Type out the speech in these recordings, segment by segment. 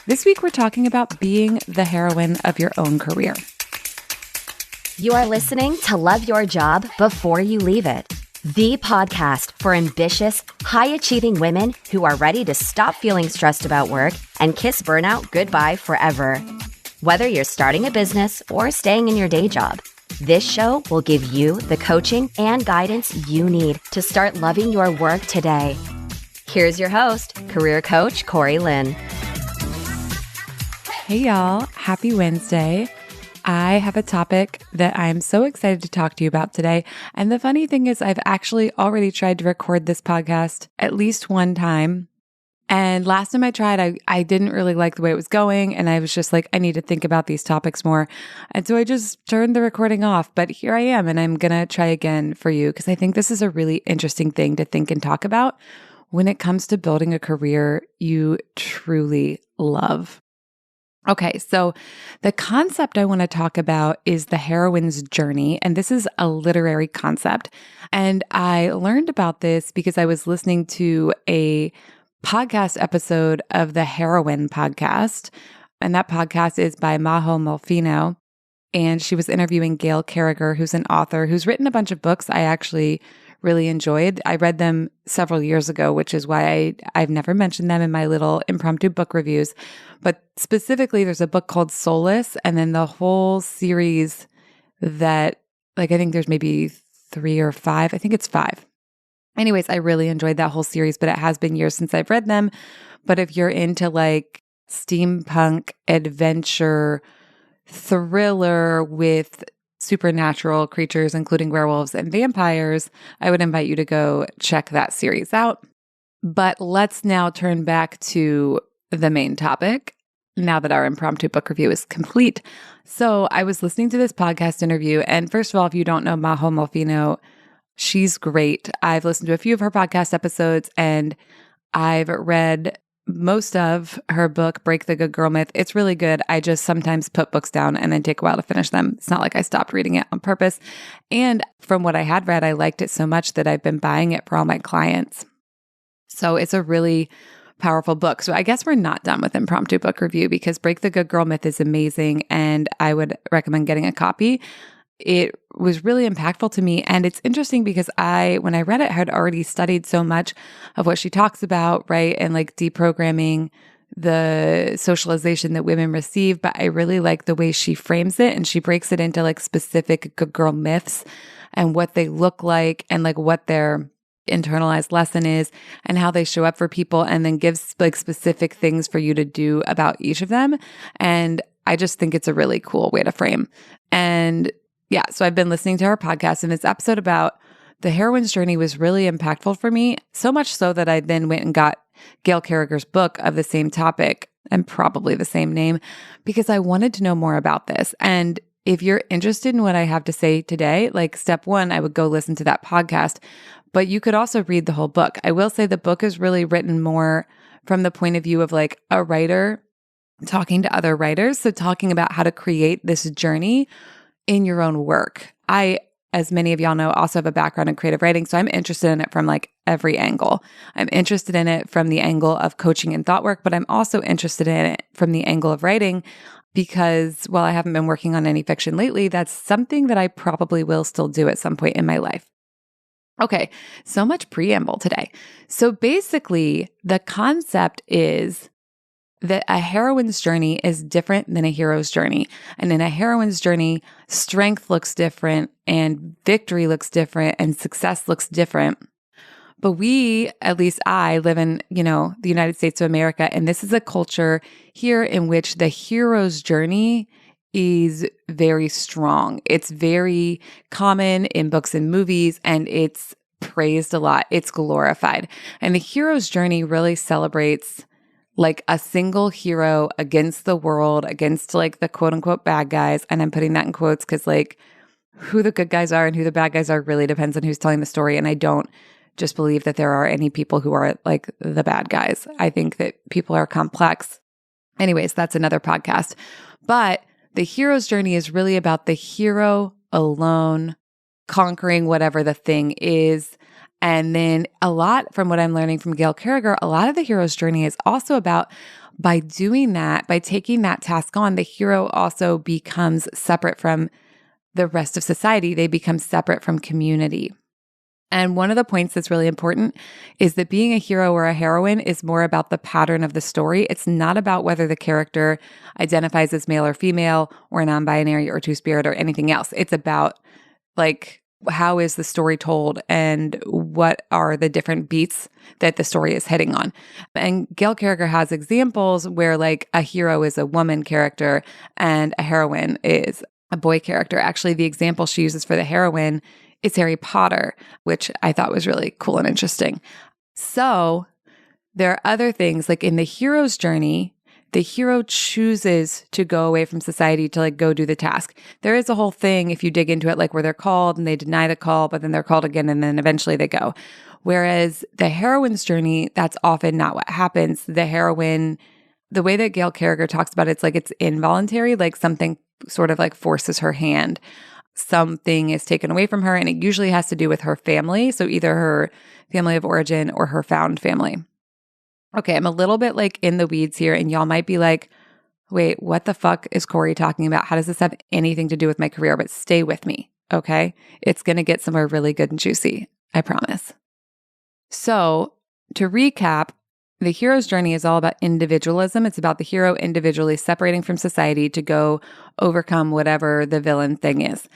This week, we're talking about being the heroine of your own career. You are listening to Love Your Job Before You Leave It, the podcast for ambitious, high-achieving women who are ready to stop feeling stressed about work and kiss burnout goodbye forever. Whether you're starting a business or staying in your day job, this show will give you the coaching and guidance you need to start loving your work today. Here's your host, career coach Corey Lynn. Hey, y'all. Happy Wednesday. I have a topic that I'm so excited to talk to you about today. And the funny thing is, I've actually already tried to record this podcast at least one time. And last time I tried, I didn't really like the way it was going. And I was just like, I need to think about these topics more. And so I just turned the recording off. But here I am, and I'm going to try again for you because I think this is a really interesting thing to think and talk about when it comes to building a career you truly love. Okay, so the concept I want to talk about is the heroine's journey, and this is a literary concept. And I learned about this because I was listening to a podcast episode of the Heroine podcast, and that podcast is by Maho Molfino, and she was interviewing Gail Carriger, who's an author who's written a bunch of books I actually really enjoyed. I read them several years ago, which is why I've never mentioned them in my little impromptu book reviews. But specifically, there's a book called Solace, and then the whole series that, I think there's maybe 3 or 5. I think it's 5. Anyways, I really enjoyed that whole series, but it has been years since I've read them. But if you're into steampunk adventure thriller with supernatural creatures, including werewolves and vampires, I would invite you to go check that series out. But let's now turn back to the main topic now that our impromptu book review is complete. So I was listening to this podcast interview, and first of all, if you don't know Maho Molfino, she's great. I've listened to a few of her podcast episodes, and I've read most of her book, Break the Good Girl Myth. It's really good. I just sometimes put books down and then take a while to finish them. It's not like I stopped reading it on purpose. And from what I had read, I liked it so much that I've been buying it for all my clients. So it's a really powerful book. So I guess we're not done with impromptu book review because Break the Good Girl Myth is amazing, and I would recommend getting a copy. It was really impactful to me. And it's interesting because when I read it, I had already studied so much of what she talks about, right? And deprogramming the socialization that women receive. But I really like the way she frames it, and she breaks it into specific good girl myths and what they look like and what their internalized lesson is and how they show up for people, and then gives specific things for you to do about each of them. And I just think it's a really cool way to frame. And yeah, so I've been listening to her podcast, and this episode about the heroine's journey was really impactful for me, so much so that I then went and got Gail Carriger's book of the same topic and probably the same name because I wanted to know more about this. And if you're interested in what I have to say today, step one, I would go listen to that podcast, but you could also read the whole book. I will say the book is really written more from the point of view of a writer talking to other writers. So talking about how to create this journey in your own work. I, as many of y'all know, also have a background in creative writing, so I'm interested in it from every angle. I'm interested in it from the angle of coaching and thought work, but I'm also interested in it from the angle of writing because while I haven't been working on any fiction lately, that's something that I probably will still do at some point in my life. Okay, so much preamble today. So basically, the concept is that a heroine's journey is different than a hero's journey. And in a heroine's journey, strength looks different and victory looks different and success looks different. But we, at least I, live in, the United States of America, and this is a culture here in which the hero's journey is very strong. It's very common in books and movies, and it's praised a lot. It's glorified. And the hero's journey really celebrates a single hero against the world, against the quote unquote bad guys. And I'm putting that in quotes because who the good guys are and who the bad guys are really depends on who's telling the story. And I don't just believe that there are any people who are the bad guys. I think that people are complex. Anyways, that's another podcast. But the hero's journey is really about the hero alone conquering whatever the thing is And then a lot from what I'm learning from Gail Carriger, a lot of the hero's journey is also about by doing that, by taking that task on, the hero also becomes separate from the rest of society. They become separate from community. And one of the points that's really important is that being a hero or a heroine is more about the pattern of the story. It's not about whether the character identifies as male or female or non-binary or two-spirit or anything else. It's about like, how is the story told and what are the different beats that the story is hitting on? And Gail Carriger has examples where like a hero is a woman character and a heroine is a boy character. Actually, the example she uses for the heroine is Harry Potter, which I thought was really cool and interesting. So there are other things like in the hero's journey, the hero chooses to go away from society to like go do the task. There is a whole thing, if you dig into it, like where they're called and they deny the call, but then they're called again and then eventually they go. Whereas the heroine's journey, that's often not what happens. The heroine, the way that Gail Carriger talks about it, it's like it's involuntary, like something sort of like forces her hand. Something is taken away from her and it usually has to do with her family. So either her family of origin or her found family. Okay, I'm a little bit like in the weeds here and y'all might be like, wait, what the fuck is Corey talking about? How does this have anything to do with my career? But stay with me, okay? It's going to get somewhere really good and juicy, I promise. So to recap, the hero's journey is all about individualism. It's about the hero individually separating from society to go overcome whatever the villain thing is.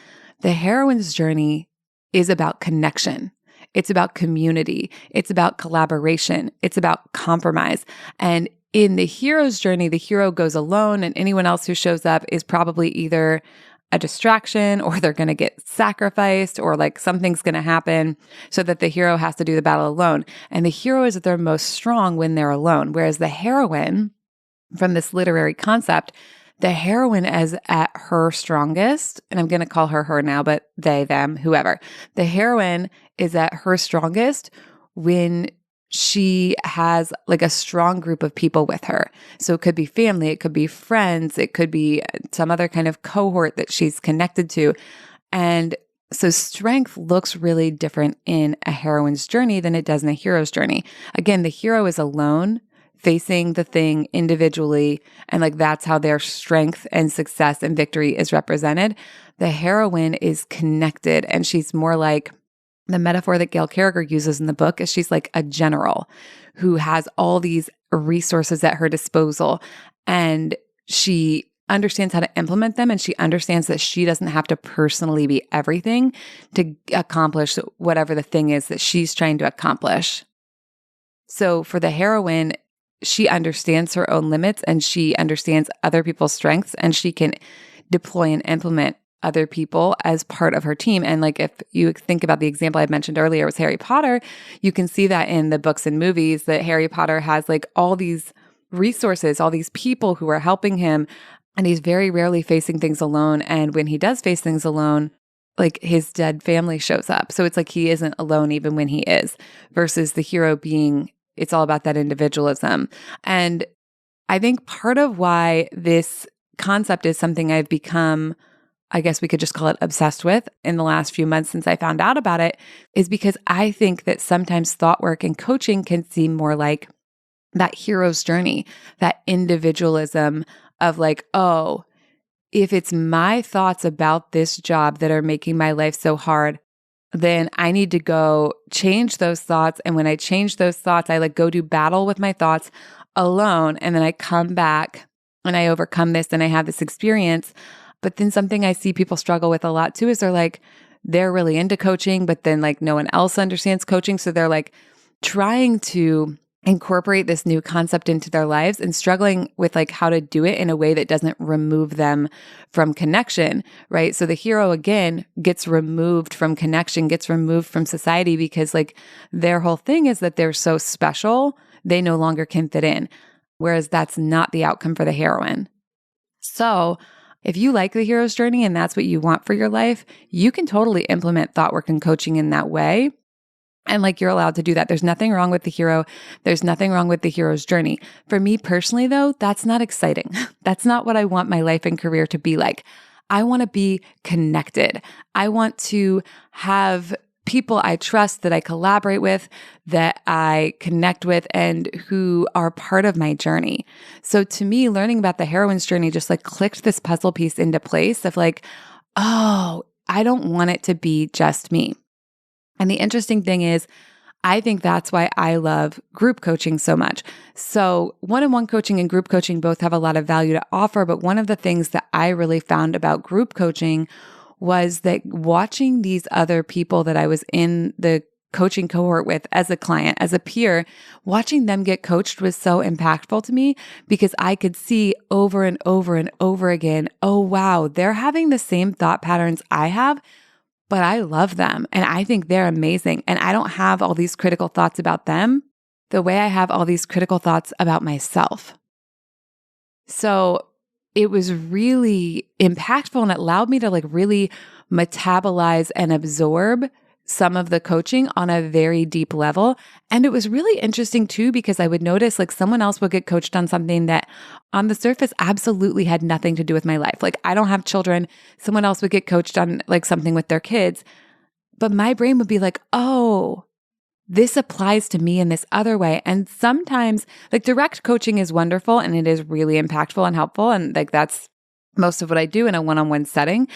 The heroine's journey is about connection. It's about community. It's about collaboration. It's about compromise. And in the hero's journey, the hero goes alone and anyone else who shows up is probably either a distraction or they're going to get sacrificed or like something's going to happen so that the hero has to do the battle alone. And the hero is at their most strong when they're alone. Whereas the heroine, from this literary concept, the heroine is at her strongest, and I'm going to call her now, but they, them, whoever. The heroine is at her strongest when she has like a strong group of people with her. So it could be family, it could be friends, it could be some other kind of cohort that she's connected to. And so strength looks really different in a heroine's journey than it does in a hero's journey. Again, the hero is alone, facing the thing individually, and like that's how their strength and success and victory is represented. The heroine is connected, and she's more like the metaphor that Gail Carriger uses in the book is she's like a general who has all these resources at her disposal, and she understands how to implement them, and she understands that she doesn't have to personally be everything to accomplish whatever the thing is that she's trying to accomplish. So for the heroine, she understands her own limits and she understands other people's strengths and she can deploy and implement other people as part of her team. And like, if you think about the example I mentioned earlier was Harry Potter, you can see that in the books and movies that Harry Potter has like all these resources, all these people who are helping him. And he's very rarely facing things alone. And when he does face things alone, like his dead family shows up. So it's like he isn't alone even when he is, versus the hero being, it's all about that individualism. And I think part of why this concept is something I've become, I guess we could just call it obsessed with in the last few months since I found out about it, is because I think that sometimes thought work and coaching can seem more like that hero's journey, that individualism of like, oh, if it's my thoughts about this job that are making my life so hard, then I need to go change those thoughts. And when I change those thoughts, I like go do battle with my thoughts alone. And then I come back and I overcome this and I have this experience. But then something I see people struggle with a lot too is they're really into coaching, but then like no one else understands coaching. So they're like trying to incorporate this new concept into their lives and struggling with like how to do it in a way that doesn't remove them from connection, right? So the hero again gets removed from connection, gets removed from society because like their whole thing is that they're so special, they no longer can fit in. Whereas that's not the outcome for the heroine. So if you like the hero's journey and that's what you want for your life, you can totally implement thought work and coaching in that way. And like you're allowed to do that. There's nothing wrong with the hero. There's nothing wrong with the hero's journey. For me personally, though, that's not exciting. That's not what I want my life and career to be like. I want to be connected. I want to have people I trust, that I collaborate with, that I connect with, and who are part of my journey. So to me, learning about the heroine's journey just like clicked this puzzle piece into place of like, oh, I don't want it to be just me. And the interesting thing is, I think that's why I love group coaching so much. So one-on-one coaching and group coaching both have a lot of value to offer, but one of the things that I really found about group coaching was that watching these other people that I was in the coaching cohort with as a client, as a peer, watching them get coached was so impactful to me because I could see over and over and over again, oh wow, they're having the same thought patterns I have, but I love them and I think they're amazing. And I don't have all these critical thoughts about them the way I have all these critical thoughts about myself. So it was really impactful and it allowed me to like really metabolize and absorb some of the coaching on a very deep level. And it was really interesting too, because I would notice like someone else would get coached on something that on the surface absolutely had nothing to do with my life. Like I don't have children. Someone else would get coached on like something with their kids, but my brain would be like, oh, this applies to me in this other way. And sometimes like direct coaching is wonderful and it is really impactful and helpful. And like that's most of what I do in a one-on-one setting.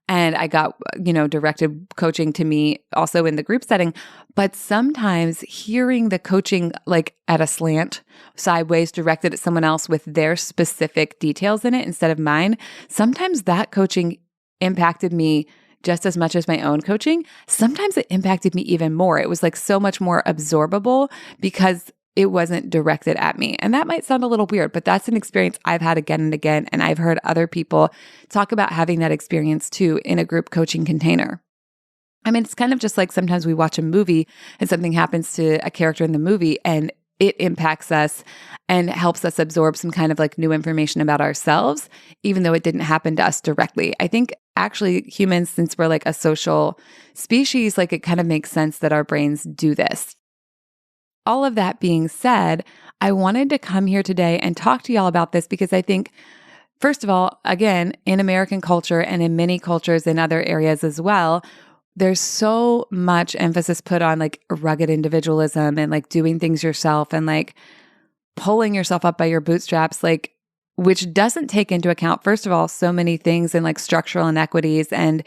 And I got, directed coaching to me also in the group setting. But sometimes hearing the coaching like at a slant, sideways, directed at someone else with their specific details in it instead of mine, sometimes that coaching impacted me just as much as my own coaching. Sometimes it impacted me even more. It was like so much more absorbable because it wasn't directed at me. And that might sound a little weird, but that's an experience I've had again and again. And I've heard other people talk about having that experience too in a group coaching container. I mean, it's kind of just like sometimes we watch a movie and something happens to a character in the movie and it impacts us and helps us absorb some kind of like new information about ourselves, even though it didn't happen to us directly. I think actually humans, since we're like a social species, like it kind of makes sense that our brains do this. All of that being said, I wanted to come here today and talk to y'all about this because I think, first of all, again, in American culture and in many cultures in other areas as well, there's so much emphasis put on like rugged individualism and like doing things yourself and like pulling yourself up by your bootstraps, like, which doesn't take into account, first of all, so many things in like structural inequities and,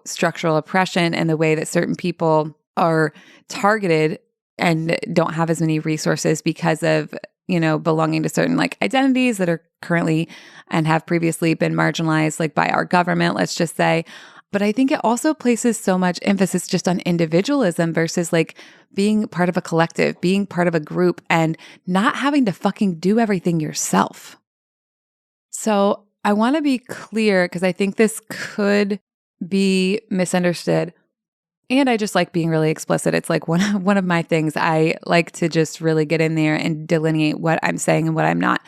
structural oppression and the way that certain people are targeted and don't have as many resources because of, belonging to certain like identities that are currently and have previously been marginalized like by our government, let's just say. But I think it also places so much emphasis just on individualism versus like being part of a collective, being part of a group and not having to fucking do everything yourself. So I want to be clear because I think this could be misunderstood. And I just like being really explicit. It's like one of my things. I like to just really get in there and delineate what I'm saying and what I'm not.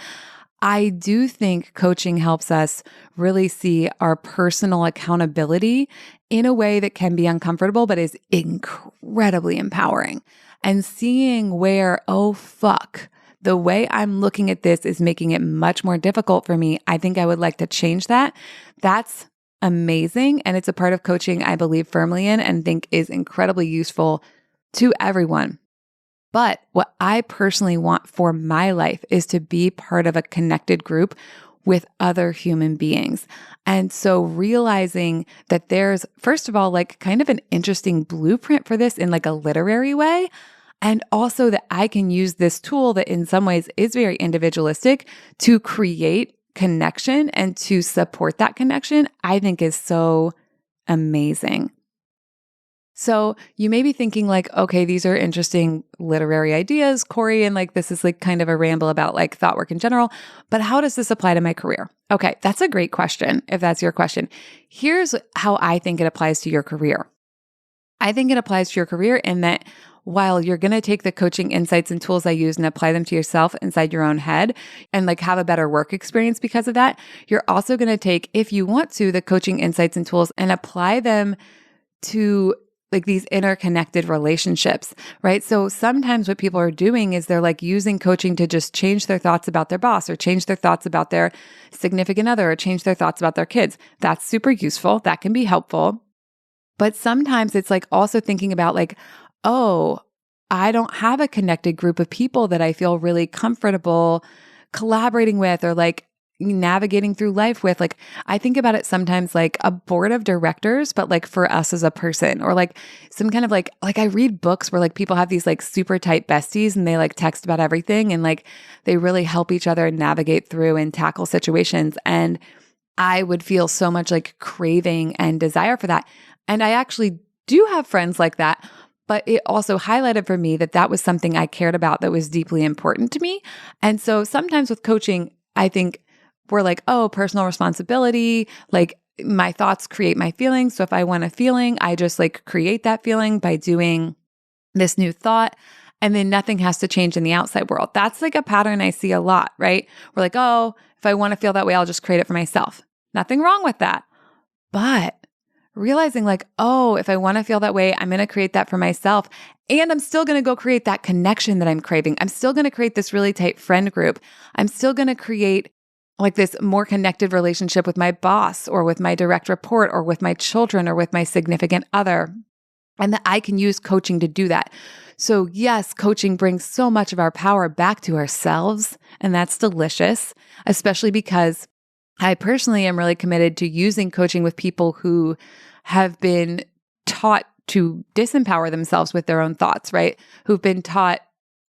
I do think coaching helps us really see our personal accountability in a way that can be uncomfortable, but is incredibly empowering. And seeing where, oh, fuck, the way I'm looking at this is making it much more difficult for me. I think I would like to change that. That's amazing. And it's a part of coaching I believe firmly in and think is incredibly useful to everyone. But what I personally want for my life is to be part of a connected group with other human beings. And so realizing that there's, first of all, like kind of an interesting blueprint for this in like a literary way. And also that I can use this tool that in some ways is very individualistic to create connection and to support that connection, I think is so amazing. So you may be thinking like, okay, these are interesting literary ideas, Corey, and like this is like kind of a ramble about like thought work in general, but how does this apply to my career? Okay, that's a great question if that's your question. Here's how I think it applies to your career. I think it applies to your career in that while you're going to take the coaching insights and tools I use and apply them to yourself inside your own head and like have a better work experience because of that, you're also going to take, if you want to, the coaching insights and tools and apply them to like these interconnected relationships, right? So sometimes what people are doing is they're like using coaching to just change their thoughts about their boss or change their thoughts about their significant other or change their thoughts about their kids. That's super useful. That can be helpful. But sometimes it's like also thinking about like, oh, I don't have a connected group of people that I feel really comfortable collaborating with or like navigating through life with. Like, I think about it sometimes like a board of directors, but like for us as a person, or like some kind of like I read books where like people have these like super tight besties and they like text about everything and like they really help each other navigate through and tackle situations. And I would feel so much like craving and desire for that. And I actually do have friends like that. But it also highlighted for me that that was something I cared about that was deeply important to me. And so sometimes with coaching, I think we're like, oh, personal responsibility, like my thoughts create my feelings. So if I want a feeling, I just like create that feeling by doing this new thought. And then nothing has to change in the outside world. That's like a pattern I see a lot, right? We're like, oh, if I want to feel that way, I'll just create it for myself. Nothing wrong with that. But realizing like, oh, if I want to feel that way, I'm going to create that for myself. And I'm still going to go create that connection that I'm craving. I'm still going to create this really tight friend group. I'm still going to create like this more connected relationship with my boss or with my direct report or with my children or with my significant other. And that I can use coaching to do that. So yes, coaching brings so much of our power back to ourselves. And that's delicious, especially because I personally am really committed to using coaching with people who have been taught to disempower themselves with their own thoughts, right? Who've been taught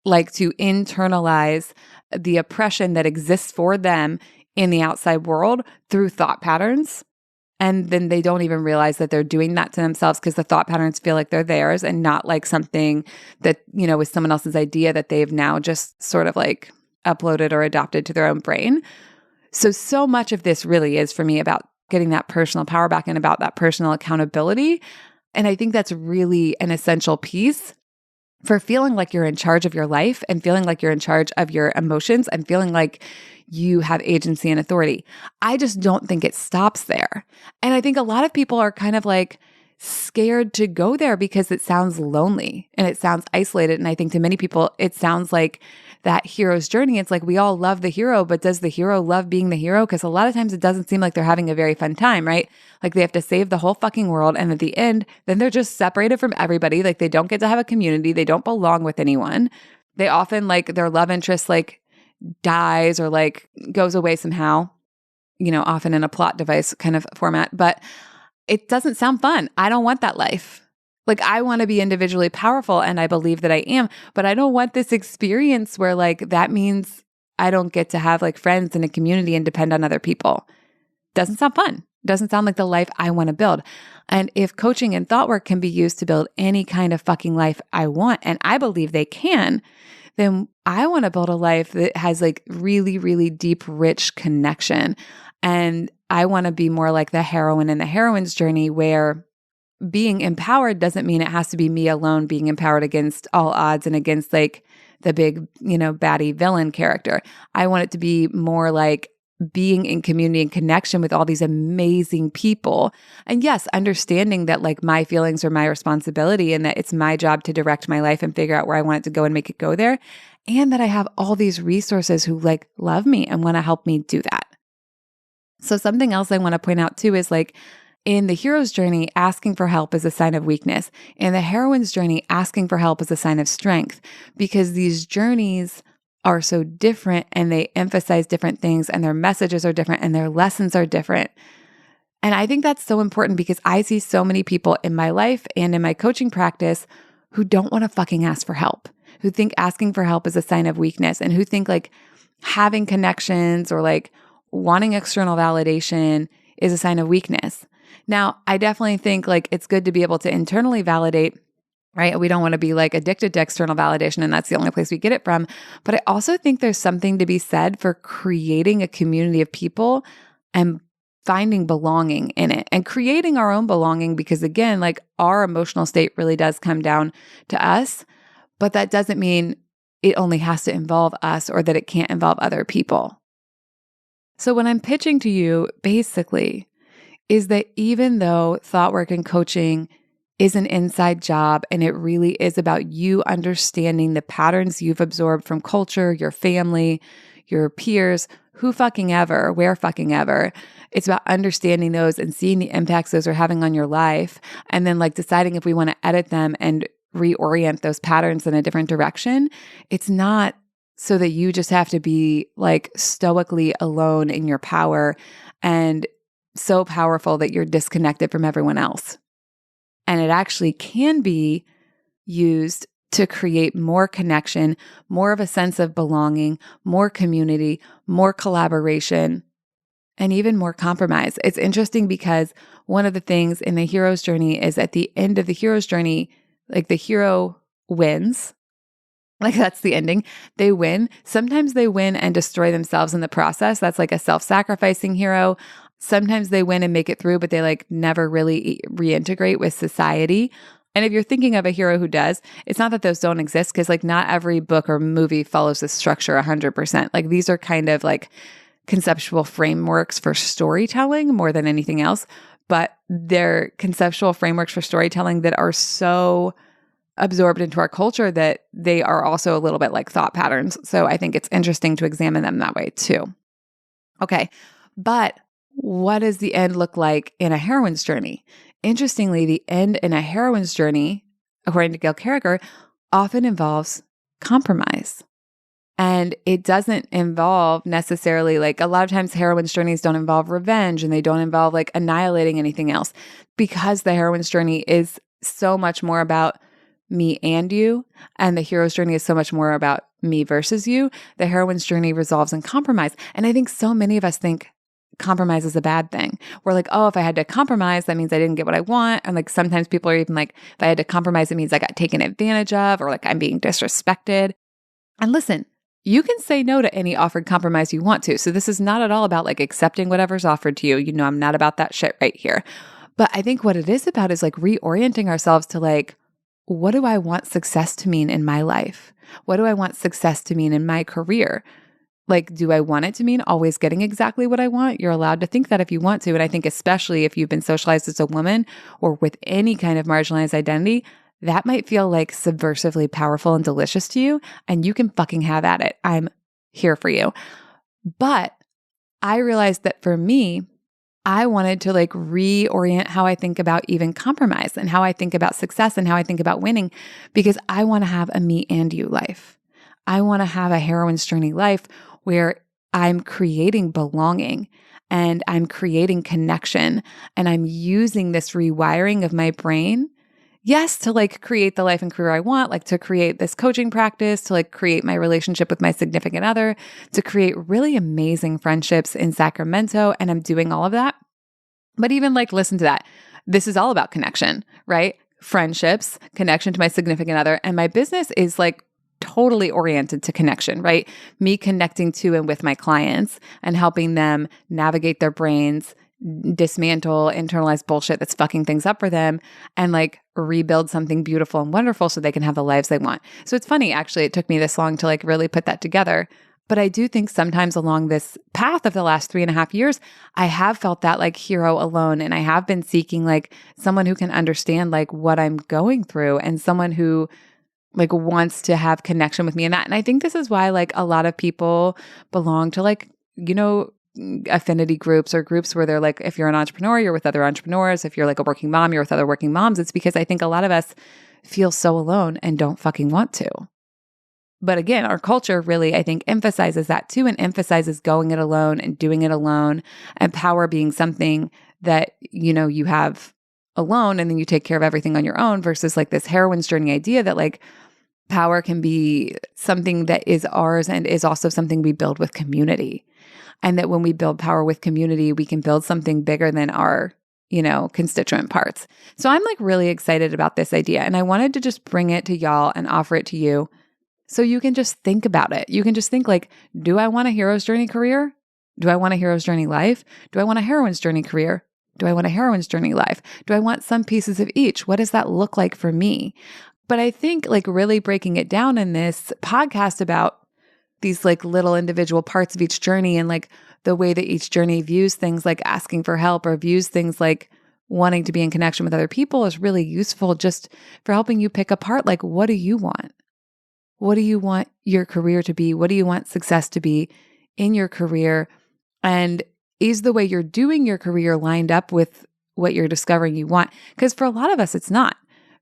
like to internalize the oppression that exists for them in the outside world through thought patterns. And then they don't even realize that they're doing that to themselves because the thought patterns feel like they're theirs and not like something that, you know, was someone else's idea that they've now just sort of like uploaded or adopted to their own brain. So much of this really is for me about getting that personal power back and about that personal accountability. And I think that's really an essential piece for feeling like you're in charge of your life and feeling like you're in charge of your emotions and feeling like you have agency and authority. I just don't think it stops there. And I think a lot of people are kind of like scared to go there because it sounds lonely and it sounds isolated. And I think to many people, it sounds like that hero's journey. It's like we all love the hero, but does the hero love being the hero? Because a lot of times it doesn't seem like they're having a very fun time, right? Like they have to save the whole fucking world. And at the end, then they're just separated from everybody. Like they don't get to have a community. They don't belong with anyone. They often like their love interest like dies or like goes away somehow, you know, often in a plot device kind of format. But it doesn't sound fun. I don't want that life. Like I want to be individually powerful and I believe that I am, but I don't want this experience where like that means I don't get to have like friends in a community and depend on other people. Doesn't sound fun. Doesn't sound like the life I want to build. And if coaching and thought work can be used to build any kind of fucking life I want, and I believe they can, then I want to build a life that has like really, really deep, rich connection. And I want to be more like the heroine in the heroine's journey where being empowered doesn't mean it has to be me alone being empowered against all odds and against like the big, you know, baddie villain character. I want it to be more like being in community and connection with all these amazing people. And yes, understanding that like my feelings are my responsibility and that it's my job to direct my life and figure out where I want it to go and make it go there. And that I have all these resources who like love me and want to help me do that. So something else I want to point out too is like in the hero's journey, asking for help is a sign of weakness. In the heroine's journey, asking for help is a sign of strength because these journeys are so different and they emphasize different things and their messages are different and their lessons are different. And I think that's so important because I see so many people in my life and in my coaching practice who don't want to fucking ask for help, who think asking for help is a sign of weakness and who think like having connections or like wanting external validation is a sign of weakness. Now, I definitely think like it's good to be able to internally validate, right? We don't want to be like addicted to external validation and that's the only place we get it from. But I also think there's something to be said for creating a community of people and finding belonging in it and creating our own belonging because again, like our emotional state really does come down to us, but that doesn't mean it only has to involve us or that it can't involve other people. So what I'm pitching to you basically is that even though thought work and coaching is an inside job and it really is about you understanding the patterns you've absorbed from culture, your family, your peers who fucking ever, where fucking ever. It's about understanding those and seeing the impacts those are having on your life. And then like deciding if we want to edit them and reorient those patterns in a different direction. It's not so that you just have to be like stoically alone in your power and so powerful that you're disconnected from everyone else. And it actually can be used to create more connection, more of a sense of belonging, more community, more collaboration, and even more compromise. It's interesting because one of the things in the hero's journey is at the end of the hero's journey, like the hero wins. Like that's the ending. They win. Sometimes they win and destroy themselves in the process. That's like a self-sacrificing hero. Sometimes they win and make it through, but they like never really reintegrate with society. And if you're thinking of a hero who does, it's not that those don't exist because like not every book or movie follows this structure 100%. Like these are kind of like conceptual frameworks for storytelling more than anything else, but they're conceptual frameworks for storytelling that are so absorbed into our culture that they are also a little bit like thought patterns. So I think it's interesting to examine them that way too. Okay, but what does the end look like in a heroine's journey? Interestingly, the end in a heroine's journey, according to Gail Carriger, often involves compromise. And it doesn't involve necessarily like a lot of times heroine's journeys don't involve revenge and they don't involve like annihilating anything else because the heroine's journey is so much more about me and you, and the hero's journey is so much more about me versus you. The heroine's journey resolves in compromise. And I think so many of us think compromise is a bad thing. We're like, oh, if I had to compromise, that means I didn't get what I want. And like sometimes people are even like, if I had to compromise, it means I got taken advantage of or like I'm being disrespected. And listen, you can say no to any offered compromise you want to. So this is not at all about like accepting whatever's offered to you. You know, I'm not about that shit right here. But I think what it is about is like reorienting ourselves to like, what do I want success to mean in my life? What do I want success to mean in my career? Like, do I want it to mean always getting exactly what I want? You're allowed to think that if you want to. And I think especially if you've been socialized as a woman or with any kind of marginalized identity, that might feel like subversively powerful and delicious to you. And you can fucking have at it. I'm here for you. But I realized that for me, I wanted to like reorient how I think about even compromise and how I think about success and how I think about winning, because I want to have a me and you life. I want to have a heroine's journey life where I'm creating belonging and I'm creating connection and I'm using this rewiring of my brain, yes, to like create the life and career I want, like to create this coaching practice, to like create my relationship with my significant other, to create really amazing friendships in Sacramento. And I'm doing all of that. But even like, listen to that. This is all about connection, right? Friendships, connection to my significant other. And my business is like totally oriented to connection, right? Me connecting to and with my clients and helping them navigate their brains, dismantle internalized bullshit that's fucking things up for them, and like rebuild something beautiful and wonderful so they can have the lives they want. So it's funny, actually, it took me this long to like really put that together. But I do think sometimes along this path of the last 3.5 years, I have felt that like hero alone. And I have been seeking like someone who can understand like what I'm going through and someone who like wants to have connection with me in that. And I think this is why like a lot of people belong to like, you know, affinity groups or groups where they're like, if you're an entrepreneur, you're with other entrepreneurs. If you're like a working mom, you're with other working moms. It's because I think a lot of us feel so alone and don't fucking want to. But again, our culture really, I think, emphasizes that too, and emphasizes going it alone and doing it alone, and power being something that, you know, you have alone and then you take care of everything on your own, versus like this heroine's journey idea that like power can be something that is ours and is also something we build with community. And that when we build power with community, we can build something bigger than our, you know, constituent parts. So I'm like really excited about this idea. And I wanted to just bring it to y'all and offer it to you so you can just think about it. You can just think like, do I want a hero's journey career? Do I want a hero's journey life? Do I want a heroine's journey career? Do I want a heroine's journey life? Do I want some pieces of each? What does that look like for me? But I think like really breaking it down in this podcast about these like little individual parts of each journey and like the way that each journey views things like asking for help or views things like wanting to be in connection with other people is really useful just for helping you pick apart like, what do you want? What do you want your career to be? What do you want success to be in your career? And is the way you're doing your career lined up with what you're discovering you want? Because for a lot of us, it's not,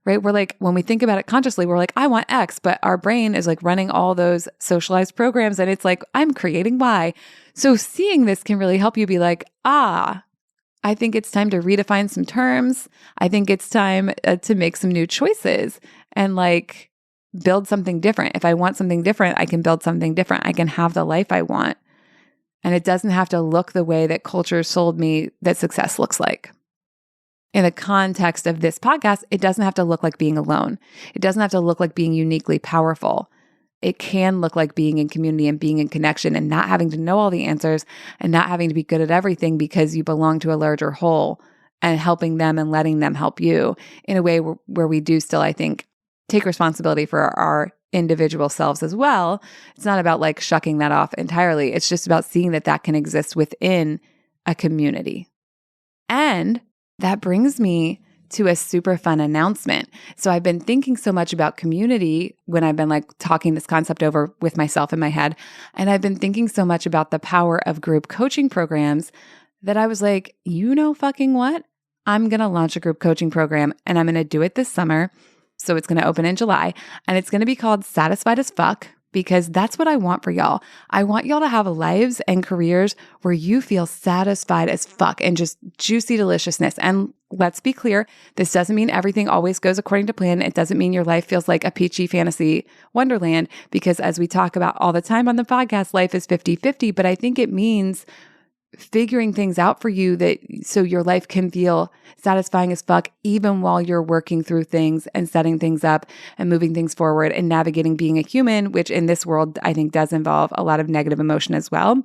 right? We're like, when we think about it consciously, we're like, I want X, but our brain is like running all those socialized programs and it's like, I'm creating Y. So seeing this can really help you be like, I think it's time to redefine some terms. I think it's time to make some new choices and like build something different. If I want something different, I can build something different. I can have the life I want. And it doesn't have to look the way that culture sold me that success looks like. In the context of this podcast, it doesn't have to look like being alone. It doesn't have to look like being uniquely powerful. It can look like being in community and being in connection and not having to know all the answers and not having to be good at everything because you belong to a larger whole, and helping them and letting them help you in a way where we do still, I think, take responsibility for our individual selves as well. It's not about like shucking that off entirely. It's just about seeing that that can exist within a community. And that brings me to a super fun announcement. So I've been thinking so much about community when I've been like talking this concept over with myself in my head. And I've been thinking so much about the power of group coaching programs that I was like, you know fucking what? I'm going to launch a group coaching program and I'm going to do it this summer. So it's going to open in July and it's going to be called Satisfied as Fuck, because that's what I want for y'all. I want y'all to have lives and careers where you feel satisfied as fuck and just juicy deliciousness. And let's be clear, this doesn't mean everything always goes according to plan. It doesn't mean your life feels like a peachy fantasy wonderland, because as we talk about all the time on the podcast, life is 50-50, but I think it means figuring things out for you that so your life can feel satisfying as fuck, even while you're working through things and setting things up and moving things forward and navigating being a human, which in this world, I think does involve a lot of negative emotion as well.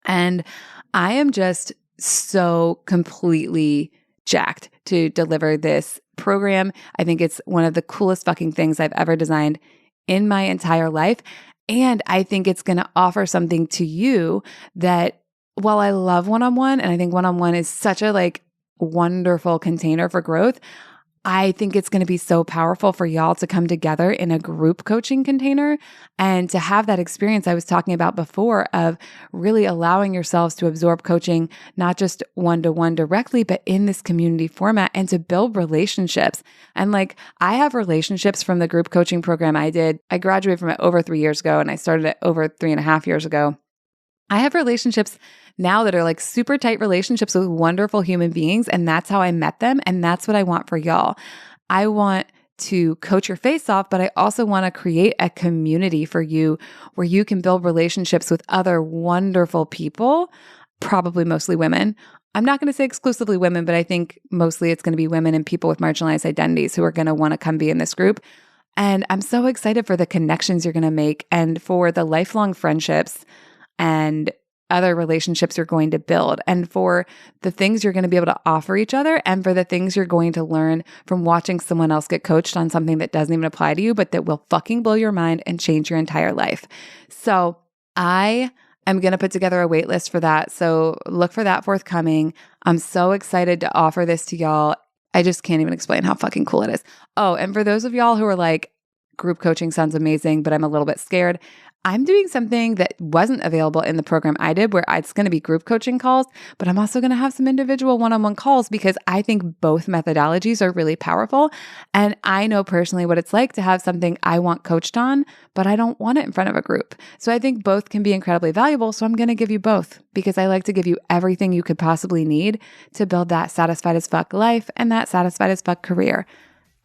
And I am just so completely jacked to deliver this program. I think it's one of the coolest fucking things I've ever designed in my entire life. And I think it's going to offer something to you that, while I love one-on-one, and I think one-on-one is such a like wonderful container for growth, I think it's going to be so powerful for y'all to come together in a group coaching container and to have that experience I was talking about before of really allowing yourselves to absorb coaching, not just one-to-one directly, but in this community format, and to build relationships. And like, I have relationships from the group coaching program I did. I graduated from it over 3 years ago and I started it over 3.5 years ago. I have relationships now that are like super tight relationships with wonderful human beings. And that's how I met them. And that's what I want for y'all. I want to coach your face off, but I also want to create a community for you where you can build relationships with other wonderful people, probably mostly women. I'm not going to say exclusively women, but I think mostly it's going to be women and people with marginalized identities who are going to want to come be in this group. And I'm so excited for the connections you're going to make and for the lifelong friendships and other relationships you're going to build, and for the things you're going to be able to offer each other, and for the things you're going to learn from watching someone else get coached on something that doesn't even apply to you, but that will fucking blow your mind and change your entire life. So I am going to put together a wait list for that. So look for that forthcoming. I'm so excited to offer this to y'all. I just can't even explain how fucking cool it is. Oh, and for those of y'all who are like, group coaching sounds amazing, but I'm a little bit scared, I'm doing something that wasn't available in the program I did, where it's going to be group coaching calls, but I'm also going to have some individual one-on-one calls, because I think both methodologies are really powerful. And I know personally what it's like to have something I want coached on, but I don't want it in front of a group. So I think both can be incredibly valuable. So I'm going to give you both, because I like to give you everything you could possibly need to build that satisfied as fuck life and that satisfied as fuck career.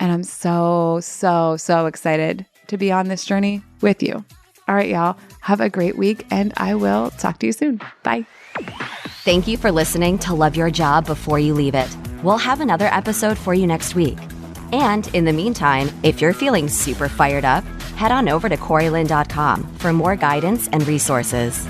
And I'm so excited to be on this journey with you. All right, y'all, have a great week, and I will talk to you soon. Bye. Thank you for listening to Love Your Job Before You Leave It. We'll have another episode for you next week. And in the meantime, if you're feeling super fired up, head on over to CoreyLynn.com for more guidance and resources.